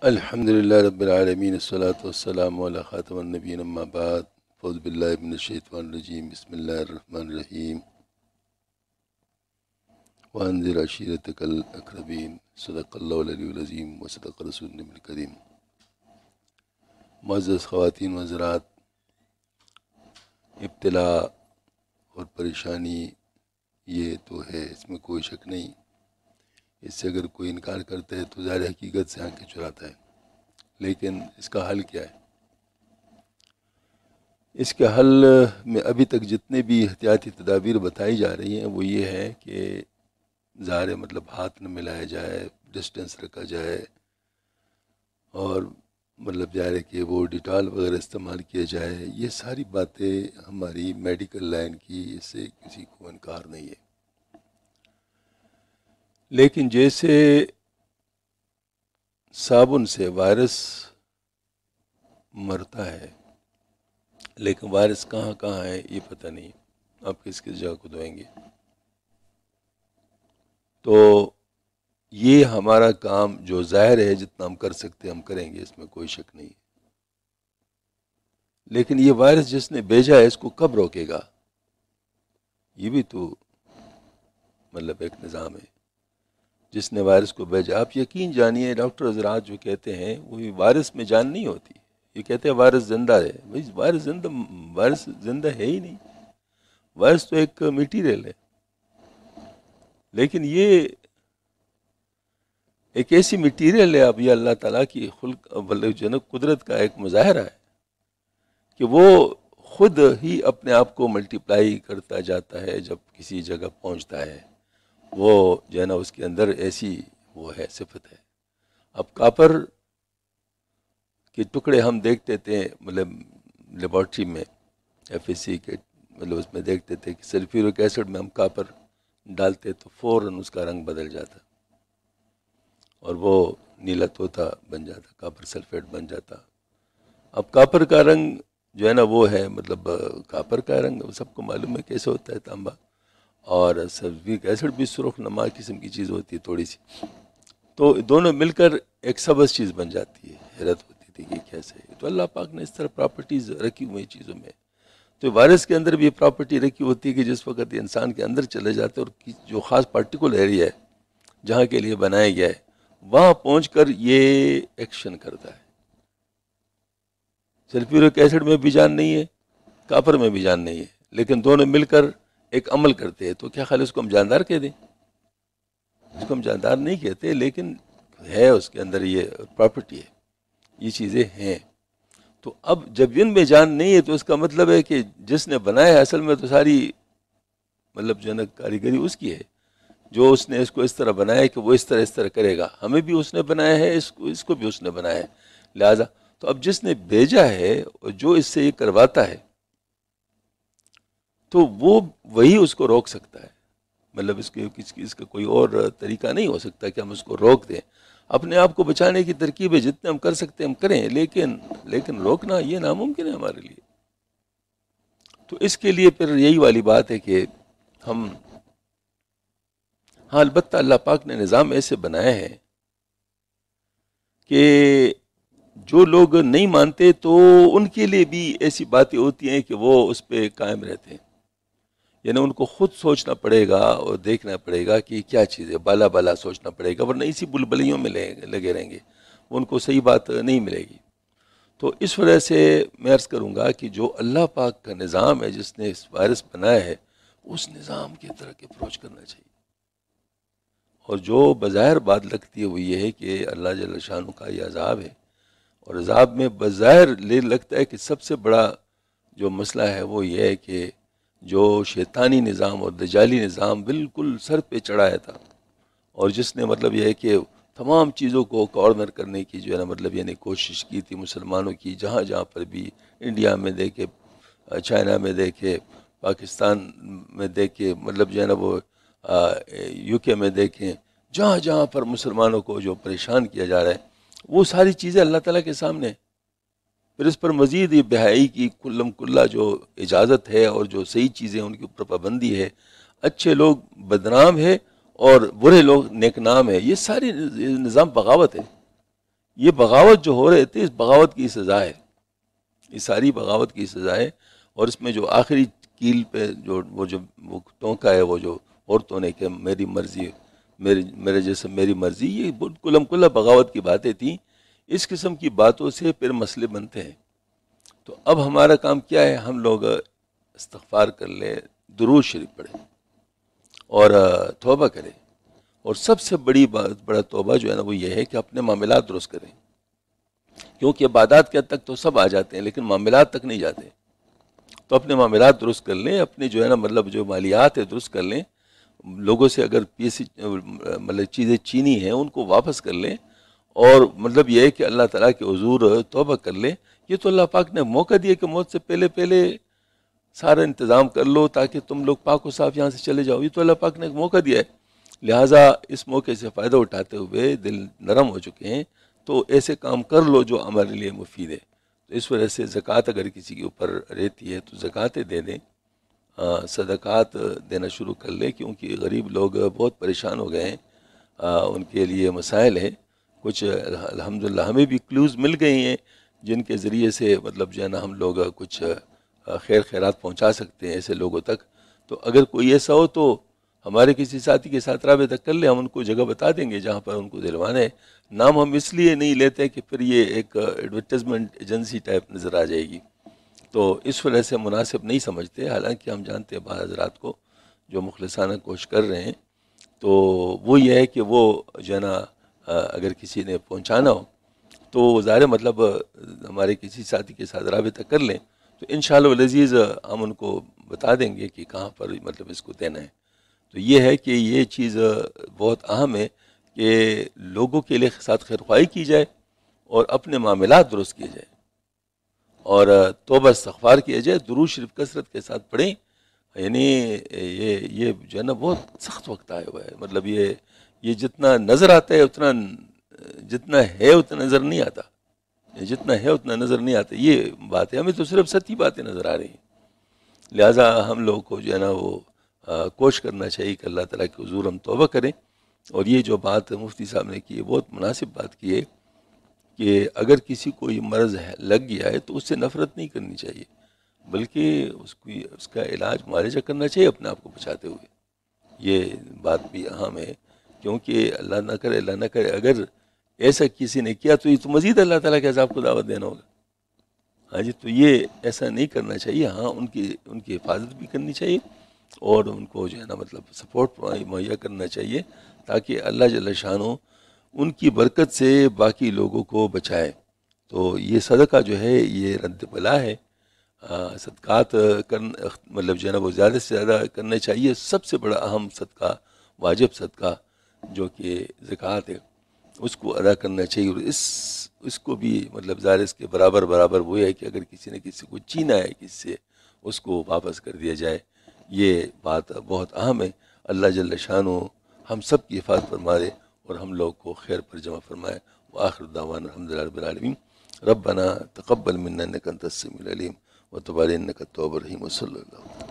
الحمدللہ رب العالمین الصلاۃ والسلام علی خاتم النبیین اما بعد اعوذ باللہ من الشیطان الرجیم بسم اللہ الرحمن الرحیم وانذر عشیرتک الاقربین صدق اللہ العلی العظیم وصدق رسول النبی الکریم۔ معزز خواتین و حضرات، ابتلا اور پریشانی یہ تو ہے، اس میں کوئی شک نہیں۔ اس سے اگر کوئی انکار کرتا ہے تو ظاہر حقیقت سے آنکھیں چراتا ہے، لیکن اس کا حل کیا ہے؟ اس کے حل میں ابھی تک جتنے بھی احتیاطی تدابیر بتائی جا رہی ہیں وہ یہ ہے کہ ظاہر مطلب ہاتھ نہ ملایا جائے، ڈسٹینس رکھا جائے، اور مطلب ظاہر ہے کہ وہ ڈیٹال وغیرہ استعمال کیا جائے۔ یہ ساری باتیں ہماری میڈیکل لائن کی، اس سے کسی کو انکار نہیں ہے۔ لیکن جیسے صابن سے وائرس مرتا ہے، لیکن وائرس کہاں کہاں ہے یہ پتہ نہیں، آپ کس کس جگہ کو دھوئیں گے؟ تو یہ ہمارا کام جو ظاہر ہے، جتنا ہم کر سکتے ہم کریں گے، اس میں کوئی شک نہیں ہے۔ لیکن یہ وائرس جس نے بھیجا ہے اس کو کب روکے گا؟ یہ بھی تو مطلب ایک نظام ہے۔ جس نے وائرس کو بھیجا، آپ یقین جانیے ڈاکٹر حضرات جو کہتے ہیں وہ وائرس میں جان نہیں ہوتی، یہ کہتے ہیں وائرس زندہ ہے۔ بھائی وائرس زندہ ہے ہی نہیں، وائرس تو ایک میٹیریل ہے۔ لیکن یہ ایک ایسی میٹیریل ہے، اب یہ اللہ تعالیٰ کی خلق قدرت کا ایک مظاہرہ ہے کہ وہ خود ہی اپنے آپ کو ملٹیپلائی کرتا جاتا ہے۔ جب کسی جگہ پہنچتا ہے وہ جو ہے نا اس کے اندر ایسی وہ ہے، صفت ہے۔ اب کاپر کے ٹکڑے ہم دیکھتے تھے مطلب لیبارٹری میں، ایف ایس سی کے مطلب اس میں دیکھتے تھے کہ سلفیورک ایسڈ میں ہم کاپر ڈالتے تو فوراً اس کا رنگ بدل جاتا اور وہ نیلا طوطا بن جاتا، کاپر سلفیٹ بن جاتا۔ اب کاپر کا رنگ جو ہے نا وہ ہے مطلب کاپر کا رنگ سب کو معلوم ہے کیسے ہوتا ہے، تانبا، اور سلفیورک ایسڈ بھی سرخ نما قسم کی چیز ہوتی ہے تھوڑی سی، تو دونوں مل کر ایک سبز چیز بن جاتی ہے۔ حیرت ہوتی تھی کہ کیسے ہے، تو اللہ پاک نے اس طرح پراپرٹیز رکھی ہوئی چیزوں میں۔ تو وائرس کے اندر بھی یہ پراپرٹی رکھی ہوتی ہے کہ جس وقت یہ انسان کے اندر چلے جاتے ہیں اور جو خاص پارٹیکل ایریا ہے جہاں کے لیے بنایا گیا ہے وہاں پہنچ کر یہ ایکشن کرتا ہے۔ سلفیورک ایسڈ میں بھی جان نہیں ہے، کاپر میں بھی جان نہیں ہے، لیکن دونوں مل کر ایک عمل کرتے ہیں۔ تو کیا خیال اس کو ہم جاندار کہہ دیں؟ اس کو ہم جاندار نہیں کہتے، لیکن ہے اس کے اندر یہ پراپرٹی ہے، یہ چیزیں ہیں۔ تو اب جب ان میں جان نہیں ہے تو اس کا مطلب ہے کہ جس نے بنایا ہے اصل میں تو ساری مطلب جو ہے نا کاریگری اس کی ہے، جو اس نے اس کو اس طرح بنایا ہے کہ وہ اس طرح کرے گا۔ ہمیں بھی اس نے بنایا ہے، اس کو بھی اس نے بنایا ہے، لہٰذا تو اب جس نے بھیجا ہے اور جو اس سے یہ کرواتا ہے تو وہ وہی اس کو روک سکتا ہے۔ مطلب اس کا کوئی اور طریقہ نہیں ہو سکتا کہ ہم اس کو روک دیں۔ اپنے آپ کو بچانے کی ترکیبیں جتنے ہم کر سکتے ہم کریں، لیکن روکنا یہ ناممکن ہے ہمارے لیے۔ تو اس کے لیے پھر یہی والی بات ہے کہ ہم ہاں البتہ اللہ پاک نے نظام ایسے بنایا ہے کہ جو لوگ نہیں مانتے تو ان کے لیے بھی ایسی باتیں ہوتی ہیں کہ وہ اس پہ قائم رہتے ہیں، یعنی ان کو خود سوچنا پڑے گا اور دیکھنا پڑے گا کہ کیا چیز ہے، بالا بالا سوچنا پڑے گا، ورنہ اسی بلبلیوں میں لگے رہیں گے، ان کو صحیح بات نہیں ملے گی۔ تو اس وجہ سے میں عرض کروں گا کہ جو اللہ پاک کا نظام ہے، جس نے اس وائرس بنایا ہے، اس نظام کی طرح اپروچ کرنا چاہیے۔ اور جو بظاہر بات لگتی ہے وہ یہ ہے کہ اللہ جل شانہ کا یہ عذاب ہے، اور عذاب میں بظاہر لگتا ہے کہ سب سے بڑا جو مسئلہ ہے وہ یہ ہے کہ جو شیطانی نظام اور دجالی نظام بالکل سر پہ چڑھایا تھا، اور جس نے مطلب یہ ہے کہ تمام چیزوں کو کارنر کرنے کی جو ہے نا مطلب یعنی کوشش کی تھی مسلمانوں کی، جہاں جہاں پر بھی، انڈیا میں دیکھے، چائنا میں دیکھے، پاکستان میں دیکھے، مطلب جو ہے نا وہ یو کے میں دیکھیں، جہاں جہاں پر مسلمانوں کو جو پریشان کیا جا رہا ہے وہ ساری چیزیں اللہ تعالیٰ کے سامنے ہیں۔ پھر اس پر مزید یہ بہائی کی کلم کلہ جو اجازت ہے اور جو صحیح چیزیں ان کے اوپر پابندی ہے، اچھے لوگ بدنام ہے اور برے لوگ نیک نام ہے، یہ ساری نظام بغاوت ہے۔ یہ بغاوت جو ہو رہے تھے، اس بغاوت کی سزا ہے، یہ ساری بغاوت کی سزا ہے۔ اور اس میں جو آخری کیل پہ جو وہ ٹونکا ہے، وہ جو عورتوں نے کہ میری مرضی، میرے جیسے میری مرضی، یہ کلم کلا بغاوت کی باتیں تھیں۔ اس قسم کی باتوں سے پھر مسئلے بنتے ہیں۔ تو اب ہمارا کام کیا ہے؟ ہم لوگ استغفار کر لیں، درود شریف پڑھیں اور توبہ کریں، اور سب سے بڑا توبہ جو ہے نا وہ یہ ہے کہ اپنے معاملات درست کریں، کیونکہ عبادات کے حد تک تو سب آ جاتے ہیں لیکن معاملات تک نہیں جاتے۔ تو اپنے معاملات درست کر لیں، اپنے جو ہے نا مطلب جو مالیات ہے درست کر لیں، لوگوں سے اگر مطلب چیزیں چینی ہیں ان کو واپس کر لیں، اور مطلب یہ ہے کہ اللہ تعالیٰ کے حضور توبہ کر لیں۔ یہ تو اللہ پاک نے موقع دیا کہ موت سے پہلے سارا انتظام کر لو تاکہ تم لوگ پاک و صاف یہاں سے چلے جاؤ، یہ تو اللہ پاک نے ایک موقع دیا ہے۔ لہٰذا اس موقع سے فائدہ اٹھاتے ہوئے دل نرم ہو چکے ہیں تو ایسے کام کر لو جو ہمارے لیے مفید ہے۔ تو اس وجہ سے زکوٰۃ اگر کسی کے اوپر رہتی ہے تو زکوٰۃیں دے دیں، صدقات دینا شروع کر لیں، کیونکہ غریب لوگ بہت پریشان ہو گئے ہیں، ان کے لیے مسائل ہیں۔ کچھ الحمدللہ ہمیں بھی کلوز مل گئی ہیں جن کے ذریعے سے مطلب جو ہے نا ہم لوگ کچھ خیر خیرات پہنچا سکتے ہیں ایسے لوگوں تک۔ تو اگر کوئی ایسا ہو تو ہمارے کسی ساتھی کے ساتھ رابطہ کر لیں، ہم ان کو جگہ بتا دیں گے جہاں پر ان کو دلوانا ہے۔ نام ہم اس لیے نہیں لیتے کہ پھر یہ ایک ایڈورٹائزمنٹ ایجنسی ٹائپ نظر آ جائے گی، تو اس وجہ سے مناسب نہیں سمجھتے۔ حالانکہ ہم جانتے ہیں بعض حضرات کو جو مخلصانہ کوشش کر رہے ہیں، تو وہ یہ ہے کہ وہ جو ہے نا اگر کسی نے پہنچانا ہو تو ظاہر مطلب ہمارے کسی ساتھی کے ساتھ رابطہ کر لیں تو انشاءاللہ العزیز ہم ان کو بتا دیں گے کہ کہاں پر مطلب اس کو دینا ہے۔ تو یہ ہے کہ یہ چیز بہت اہم ہے کہ لوگوں کے لیے ساتھ خیرخواہی کی جائے اور اپنے معاملات درست کیے جائے اور توبہ استغفار کیا جائے، درود شریف کثرت کے ساتھ پڑھیں۔ یعنی یہ جو ہے نا بہت سخت وقت آیا ہوا ہے، مطلب یہ جتنا نظر آتا ہے اتنا، جتنا ہے اتنا نظر نہیں آتا، جتنا ہے اتنا نظر نہیں آتا، یہ بات ہے۔ ہمیں تو صرف سچی باتیں نظر آ رہی ہیں، لہٰذا ہم لوگوں کو جو ہے نا وہ کوشش کرنا چاہیے کہ اللہ تعالیٰ کے حضور ہم توبہ کریں۔ اور یہ جو بات مفتی صاحب نے کی ہے بہت مناسب بات کی ہے کہ اگر کسی کو یہ مرض لگ گیا ہے تو اس سے نفرت نہیں کرنی چاہیے، بلکہ اس کا علاج معالجہ کرنا چاہیے اپنے آپ کو بچاتے ہوئے۔ یہ بات بھی اہم ہے، کیونکہ اللہ نہ کرے اگر ایسا کسی نے کیا تو یہ تو مزید اللہ تعالیٰ کے عذاب کو دعوت دینا ہوگا۔ ہاں جی، تو یہ ایسا نہیں کرنا چاہیے۔ ہاں ان کی حفاظت بھی کرنی چاہیے اور ان کو جو ہے نا مطلب سپورٹ مہیا کرنا چاہیے تاکہ اللہ جل شانہ ان کی برکت سے باقی لوگوں کو بچائے۔ تو یہ صدقہ جو ہے یہ رد بلا ہے۔ صدقات مطلب جو ہے نا وہ زیادہ سے زیادہ کرنے چاہیے۔ سب سے بڑا اہم صدقہ، واجب صدقہ جو کہ زکوٰۃ ہے، اس کو ادا کرنا چاہیے۔ اور اس کو بھی مطلب ظاہر اس کے برابر وہ ہے کہ اگر کسی نے کسی کو چینا ہے کسی سے، اس کو واپس کر دیا جائے۔ یہ بات بہت اہم ہے۔ اللہ جل شانہ ہم سب کی حفاظت فرمائے اور ہم لوگ کو خیر پر جمع فرمائے۔ وآخر دعوانا الحمدللہ رب العالمین۔ ربنا تقبل منا انک انت السمیع العلیم وتب علینا انک التواب الرحیم، وصلی اللہ علیہ وسلم۔